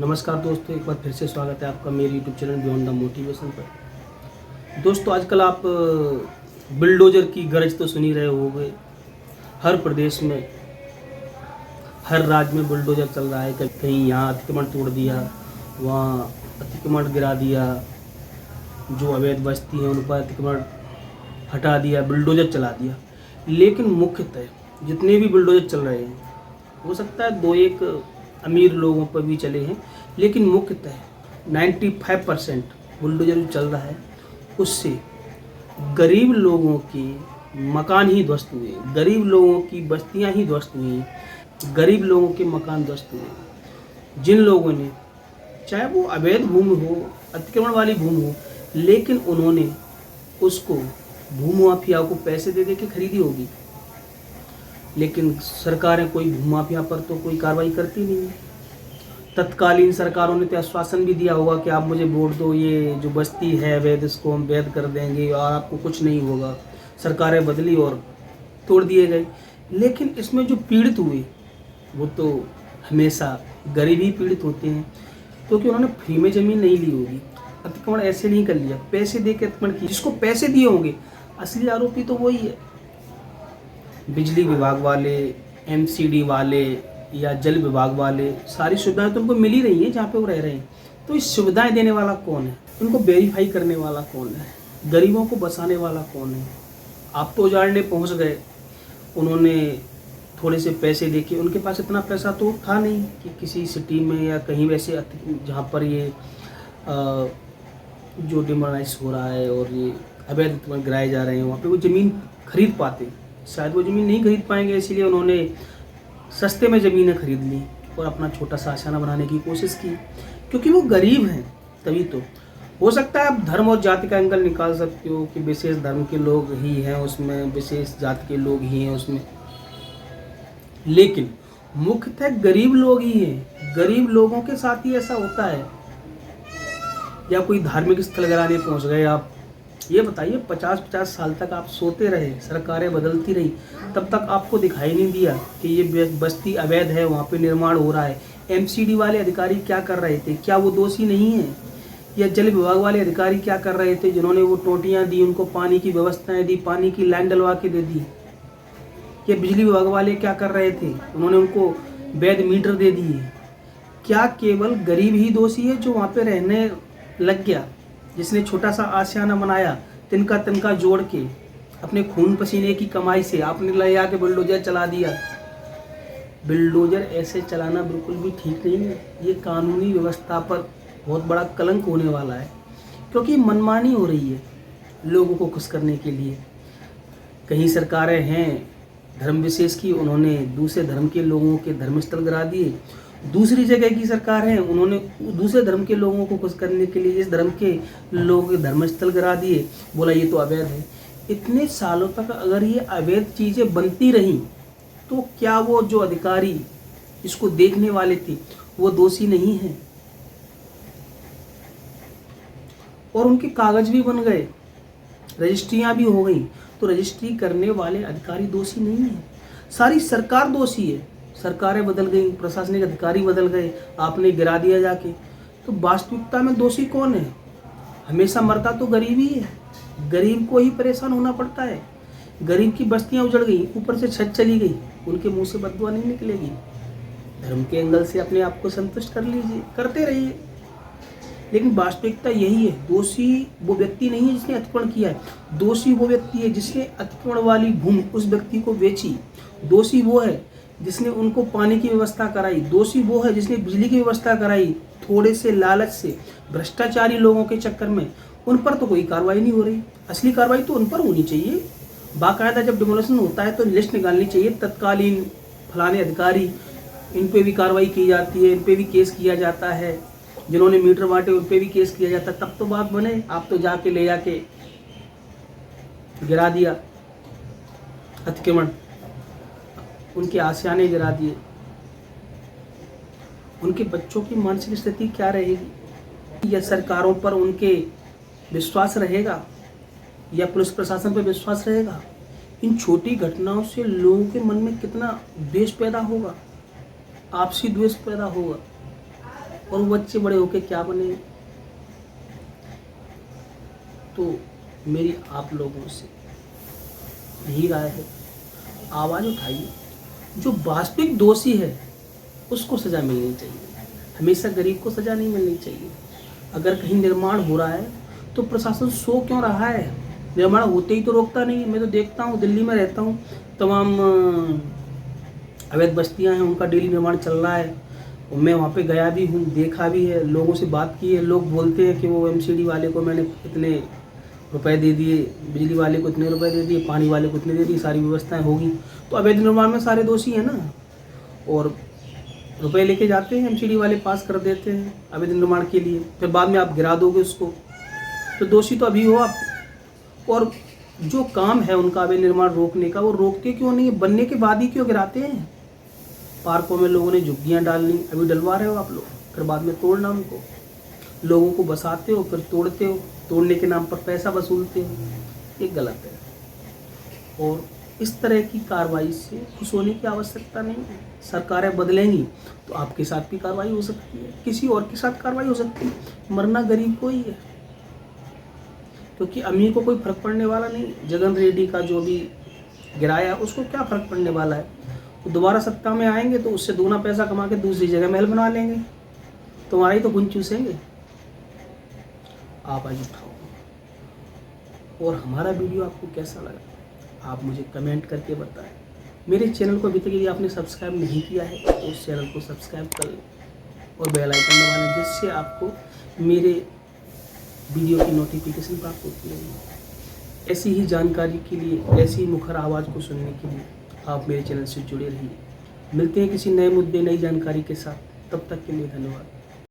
नमस्कार दोस्तों, एक बार फिर से स्वागत है आपका मेरे YouTube channel beyond the motivation पर। दोस्तों, आजकल आप बिल्डोजर की गरज तो सुन ही रहे होंगे। हर प्रदेश में, हर राज्य में बुलडोजर चल रहा है। कहीं यहाँ अतिक्रमण तोड़ दिया, वहाँ अतिक्रमण गिरा दिया, जो अवैध बस्ती है उन पर अतिक्रमण हटा दिया, बुलडोजर चला दिया। लेकिन मुख्यतः जितने भी बुलडोजर चल रहे हैं, हो सकता है दो एक अमीर लोगों पर भी चले हैं, लेकिन मुख्यतः 95% बुलडोजर जो चल रहा है उससे गरीब लोगों के मकान ही ध्वस्त हुए, गरीब लोगों की बस्तियां ही ध्वस्त हुई, गरीब लोगों के मकान ध्वस्त हुए। जिन लोगों ने, चाहे वो अवैध भूमि हो, अतिक्रमण वाली भूमि हो, लेकिन उन्होंने उसको भूमाफिया को पैसे दे दे के खरीदी होगी, लेकिन सरकारें कोई भूमाफिया पर तो कोई कार्रवाई करती नहीं है। तत्कालीन सरकारों ने तो आश्वासन भी दिया होगा कि आप मुझे वोट दो, ये जो बस्ती है अवैध इसको हम वैध कर देंगे और आपको कुछ नहीं होगा। सरकारें बदली और तोड़ दिए गए। लेकिन इसमें जो पीड़ित हुए वो तो हमेशा गरीब ही पीड़ित होते हैं, क्योंकि उन्होंने फ्री में ज़मीन नहीं ली होगी। अतिक्रमण ऐसे नहीं कर लिया, पैसे दे के अतिक्रमण किया। जिसको पैसे दिए होंगे असली आरोपी तो वही है। बिजली विभाग वाले, एमसीडी वाले या जल विभाग वाले, सारी सुविधाएं तो उनको मिल ही रही हैं जहाँ पे वो रह रहे हैं। तो इस सुविधाएं देने वाला कौन है? उनको वेरीफाई करने वाला कौन है? गरीबों को बसाने वाला कौन है? आप तो उजाड़ने पहुँच गए, उन्होंने थोड़े से पैसे देके, उनके पास इतना पैसा तो था नहीं कि किसी सिटी में या कहीं वैसे जहाँ पर ये जो डिमोनाइज हो रहा है और ये अवैध गिराए जा रहे हैं वहाँ पे वो ज़मीन खरीद पाते। शायद वो ज़मीन नहीं खरीद पाएंगे, इसीलिए उन्होंने सस्ते में ज़मीनें खरीद ली और अपना छोटा सा आशियाना बनाने की कोशिश की, क्योंकि वो गरीब हैं। तभी तो हो सकता है आप धर्म और जाति का एंगल निकाल सकते हो कि विशेष धर्म के लोग ही हैं उसमें, विशेष जाति के लोग ही हैं उसमें, लेकिन मुख्यतः गरीब लोग ही हैं। गरीब लोगों के साथ ही ऐसा होता है। या कोई धार्मिक स्थल गिराने पहुंच गए आप, ये बताइए 50-50 साल तक आप सोते रहे, सरकारें बदलती रही, तब तक आपको दिखाई नहीं दिया कि ये बस्ती अवैध है, वहाँ पे निर्माण हो रहा है। एमसीडी वाले अधिकारी क्या कर रहे थे? क्या वो दोषी नहीं है? या जल विभाग वाले अधिकारी क्या कर रहे थे जिन्होंने वो टोटियाँ दी, उनको पानी की व्यवस्थाएं दी, पानी की लाइन डलवा के दे दी? या बिजली विभाग वाले क्या कर रहे थे? उन्होंने उनको वैध मीटर दे दिए। क्या केवल गरीब ही दोषी है जो वहाँ पे रहने लग गया, जिसने छोटा सा आशियाना बनाया तिनका तिनका जोड़ के अपने खून पसीने की कमाई से? आपने ले आके बुलडोजर चला दिया। बुलडोजर ऐसे चलाना बिल्कुल भी ठीक नहीं है। ये कानूनी व्यवस्था पर बहुत बड़ा कलंक होने वाला है, क्योंकि मनमानी हो रही है लोगों को खुश करने के लिए। कहीं सरकारें हैं धर्म विशेष की, उन्होंने दूसरे धर्म के लोगों के धर्मस्थल गिरा दिए। दूसरी जगह की सरकार है, उन्होंने दूसरे धर्म के लोगों को खुश करने के लिए इस धर्म के लोगों के धर्मस्थल गिरा दिए, बोला ये तो अवैध है। इतने सालों तक अगर ये अवैध चीज़ें बनती रहीं तो क्या वो जो अधिकारी इसको देखने वाले थे वो दोषी नहीं हैं? और उनके कागज भी बन गए, रजिस्ट्रियां भी हो गई, तो रजिस्ट्री करने वाले अधिकारी दोषी नहीं है। सारी सरकार दोषी है। सरकारें बदल गई, प्रशासनिक अधिकारी बदल गए, आपने गिरा दिया जाके। तो वास्तविकता में दोषी कौन है? हमेशा मरता तो गरीब ही है। गरीब को ही परेशान होना पड़ता है। गरीब की बस्तियां उजड़ गई, ऊपर से छत चली गई, उनके मुंह से बददुआ नहीं निकलेगी। धर्म के एंगल से अपने आप को संतुष्ट कर लीजिए, करते रहिए, लेकिन वास्तविकता यही है। दोषी वो व्यक्ति नहीं है जिसने अतिक्रमण किया है, दोषी वो व्यक्ति है जिसने अतिक्रमण वाली भूमि उस व्यक्ति को बेची। दोषी वो है जिसने उनको पानी की व्यवस्था कराई। दोषी वो है जिसने बिजली की व्यवस्था कराई। थोड़े से लालच से, भ्रष्टाचारी लोगों के चक्कर में उन पर तो कोई कार्रवाई नहीं हो रही। असली कार्रवाई तो उन पर होनी चाहिए। बाकायदा जब डिमोलेशन होता है तो लिस्ट निकालनी चाहिए, तत्कालीन फलाने अधिकारी, इन पे भी कार्रवाई की जाती है, इन पे भी केस किया जाता है। जिन्होंने मीटर बांटे उन पे भी केस किया जाता है, तब तो बात बने। आप तो जाके ले जाके गिरा दिया अतिक्रमण, उनके आशियाने गिरा दिए। उनके बच्चों की मानसिक स्थिति क्या रहेगी? या सरकारों पर उनके विश्वास रहेगा या पुलिस प्रशासन पर विश्वास रहेगा? इन छोटी घटनाओं से लोगों के मन में कितना द्वेष पैदा होगा, आपसी द्वेष पैदा होगा। और वो बच्चे बड़े होके क्या बने। तो मेरी आप लोगों से यही राय है, आवाज़ उठाइए। जो वास्तविक दोषी है उसको सज़ा मिलनी चाहिए, हमेशा गरीब को सज़ा नहीं मिलनी चाहिए। अगर कहीं निर्माण हो रहा है तो प्रशासन सो क्यों रहा है? निर्माण होते ही तो रोकता नहीं। मैं तो देखता हूँ, दिल्ली में रहता हूँ, तमाम अवैध बस्तियाँ हैं, उनका डेली निर्माण चल रहा है। और मैं वहाँ पे गया भी हूँ, देखा भी है, लोगों से बात की है। लोग बोलते हैं कि वो एमसीडी वाले को मैंने इतने रुपए दे दिए, बिजली वाले को इतने रुपए दे दिए, पानी वाले को इतने दे दिए, सारी व्यवस्थाएं होगी। तो अवैध निर्माण में सारे दोषी हैं ना, और रुपए लेके जाते हैं, एमसीडी वाले पास कर देते हैं अवैध निर्माण के लिए, फिर बाद में आप गिरा दोगे उसको। तो दोषी तो अभी हो आप। और जो काम है उनका अवैध निर्माण रोकने का, वो रोकते क्यों नहीं है? बनने के बाद ही क्यों गिराते हैं? पार्कों में लोगों ने झुग्गियाँ डालनी, अभी डलवा रहे हो आप लोग, फिर बाद में तोड़ना उनको। लोगों को बसाते हो फिर तोड़ते हो, तोड़ने के नाम पर पैसा वसूलते हो, ये गलत है। और इस तरह की कार्रवाई से खुश होने की आवश्यकता नहीं है। सरकारें बदलेंगी तो आपके साथ भी कार्रवाई हो सकती है, किसी और के साथ कार्रवाई हो सकती है। मरना गरीब को ही है, क्योंकि अमीर को कोई फर्क पड़ने वाला नहीं। जगन रेड्डी का जो भी गिराया उसको क्या फर्क पड़ने वाला है? तो दोबारा सत्ता में आएंगे तो उससे दूना पैसा कमा के दूसरी जगह महल बना लेंगे, तुम्हारी तो गुंज चूसेंगे। आवाज़ उठाओ। और हमारा वीडियो आपको कैसा लगा आप मुझे कमेंट करके बताएं। मेरे चैनल को अभी तक यदि आपने सब्सक्राइब नहीं किया है तो उस चैनल को सब्सक्राइब कर लें और बेल आइकन दबा लें, जिससे आपको मेरे वीडियो की नोटिफिकेशन प्राप्त होती रहेगी। ऐसी ही जानकारी के लिए, ऐसी ही मुखर आवाज़ को सुनने के लिए आप मेरे चैनल से जुड़े रहिए। मिलते हैं किसी नए मुद्दे, नई जानकारी के साथ। तब तक के लिए धन्यवाद।